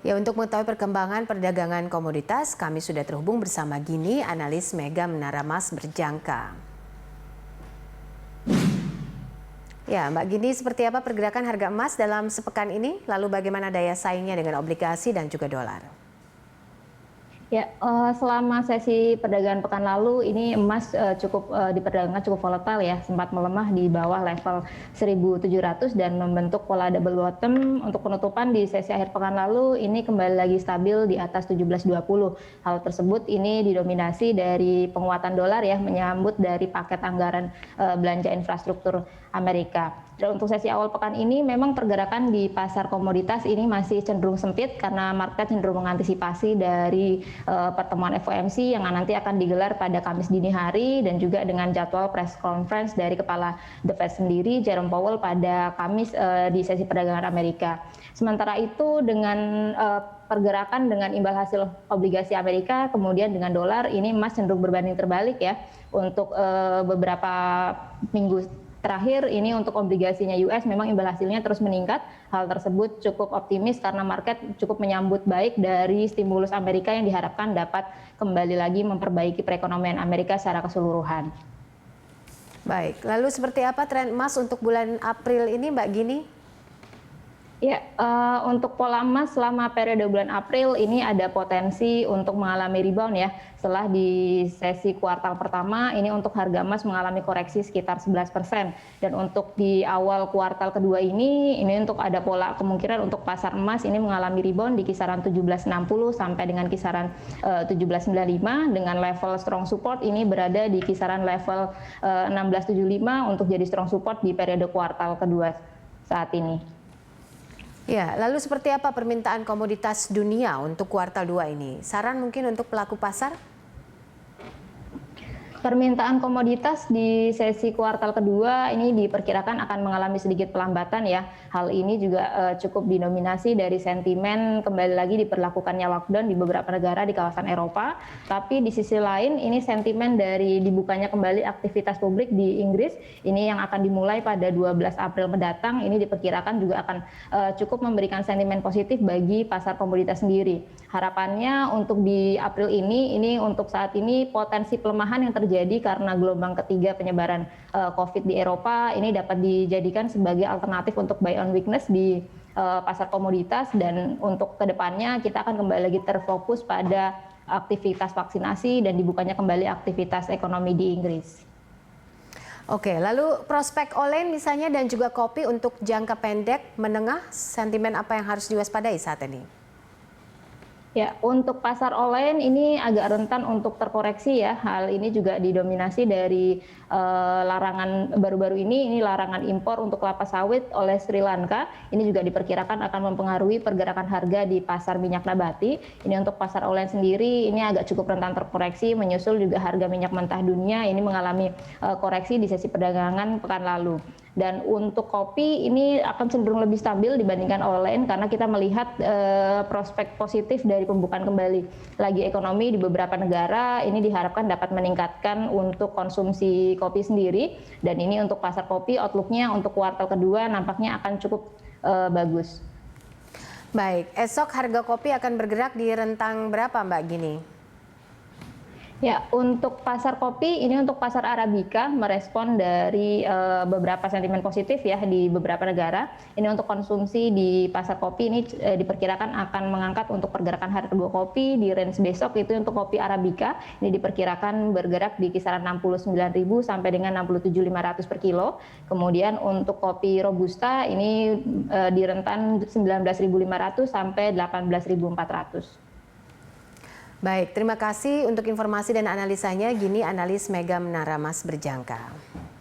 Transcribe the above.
Ya, untuk mengetahui perkembangan perdagangan komoditas, kami sudah terhubung bersama Gini, analis Mega Menara Emas Berjangka. Ya, Mbak Gini, seperti apa pergerakan harga emas dalam sepekan ini? Lalu bagaimana daya saingnya dengan obligasi dan juga dolar? Ya, selama sesi perdagangan pekan lalu ini emas cukup diperdagangkan cukup volatile ya, sempat melemah di bawah level 1.700 dan membentuk pola double bottom. Untuk penutupan di sesi akhir pekan lalu ini kembali lagi stabil di atas 17.20. Hal tersebut ini didominasi dari penguatan dolar ya, menyambut dari paket anggaran belanja infrastruktur Amerika. Dan untuk sesi awal pekan ini memang pergerakan di pasar komoditas ini masih cenderung sempit karena market cenderung mengantisipasi dari pertemuan FOMC yang nanti akan digelar pada Kamis dini hari dan juga dengan jadwal press conference dari Kepala The Fed sendiri, Jerome Powell, pada Kamis di sesi perdagangan Amerika. Sementara itu dengan pergerakan dengan imbal hasil obligasi Amerika kemudian dengan dolar, ini emas cenderung berbanding terbalik ya. Untuk beberapa minggu terakhir ini untuk obligasinya US memang imbal hasilnya terus meningkat. Hal tersebut cukup optimis karena market cukup menyambut baik dari stimulus Amerika yang diharapkan dapat kembali lagi memperbaiki perekonomian Amerika secara keseluruhan. Baik, lalu seperti apa tren emas untuk bulan April ini, Mbak Gini? Ya, untuk pola emas selama periode bulan April ini ada potensi untuk mengalami rebound ya. Setelah di sesi kuartal pertama ini untuk harga emas mengalami koreksi sekitar 11%. Dan untuk di awal kuartal kedua ini untuk ada pola kemungkinan untuk pasar emas ini mengalami rebound di kisaran 1760 sampai dengan kisaran 1795 dengan level strong support ini berada di kisaran level 1675 untuk jadi strong support di periode kuartal kedua saat ini. Ya, lalu seperti apa permintaan komoditas dunia untuk kuartal 2 ini? Saran mungkin untuk pelaku pasar? Permintaan komoditas di sesi kuartal kedua ini diperkirakan akan mengalami sedikit pelambatan ya. Hal ini juga cukup didominasi dari sentimen kembali lagi diberlakukannya lockdown di beberapa negara di kawasan Eropa. Tapi di sisi lain ini sentimen dari dibukanya kembali aktivitas publik di Inggris ini yang akan dimulai pada 12 April mendatang ini diperkirakan juga akan cukup memberikan sentimen positif bagi pasar komoditas sendiri. Harapannya untuk di April ini untuk saat ini potensi pelemahan yang terjadi karena gelombang ketiga penyebaran COVID di Eropa ini dapat dijadikan sebagai alternatif untuk buy on weakness di pasar komoditas, dan untuk kedepannya kita akan kembali lagi terfokus pada aktivitas vaksinasi dan dibukanya kembali aktivitas ekonomi di Inggris. Oke, lalu prospek Olen misalnya dan juga kopi untuk jangka pendek, menengah, sentimen apa yang harus diwaspadai saat ini? Ya, untuk pasar online ini agak rentan untuk terkoreksi ya. Hal ini juga didominasi dari larangan baru-baru ini larangan impor untuk kelapa sawit oleh Sri Lanka. Ini juga diperkirakan akan mempengaruhi pergerakan harga di pasar minyak nabati. Ini untuk pasar online sendiri ini agak cukup rentan terkoreksi, menyusul juga harga minyak mentah dunia ini mengalami koreksi di sesi perdagangan pekan lalu. Dan untuk kopi ini akan cenderung lebih stabil dibandingkan online karena kita melihat prospek positif dari pembukaan kembali lagi ekonomi di beberapa negara ini diharapkan dapat meningkatkan untuk konsumsi kopi sendiri. Dan ini untuk pasar kopi outlook-nya untuk kuartal kedua nampaknya akan cukup bagus. Baik, esok harga kopi akan bergerak di rentang berapa, Mbak Gini? Ya, untuk pasar kopi ini untuk pasar Arabica merespon dari beberapa sentimen positif ya di beberapa negara. Ini untuk konsumsi di pasar kopi ini diperkirakan akan mengangkat untuk pergerakan harga kopi di range besok itu untuk kopi Arabica ini diperkirakan bergerak di kisaran 69.000 sampai dengan 67.500 per kilo. Kemudian untuk kopi Robusta ini di rentan 19.500 sampai 18.400. Baik, terima kasih untuk informasi dan analisanya. Gini, analis Mega Menara Emas Berjangka.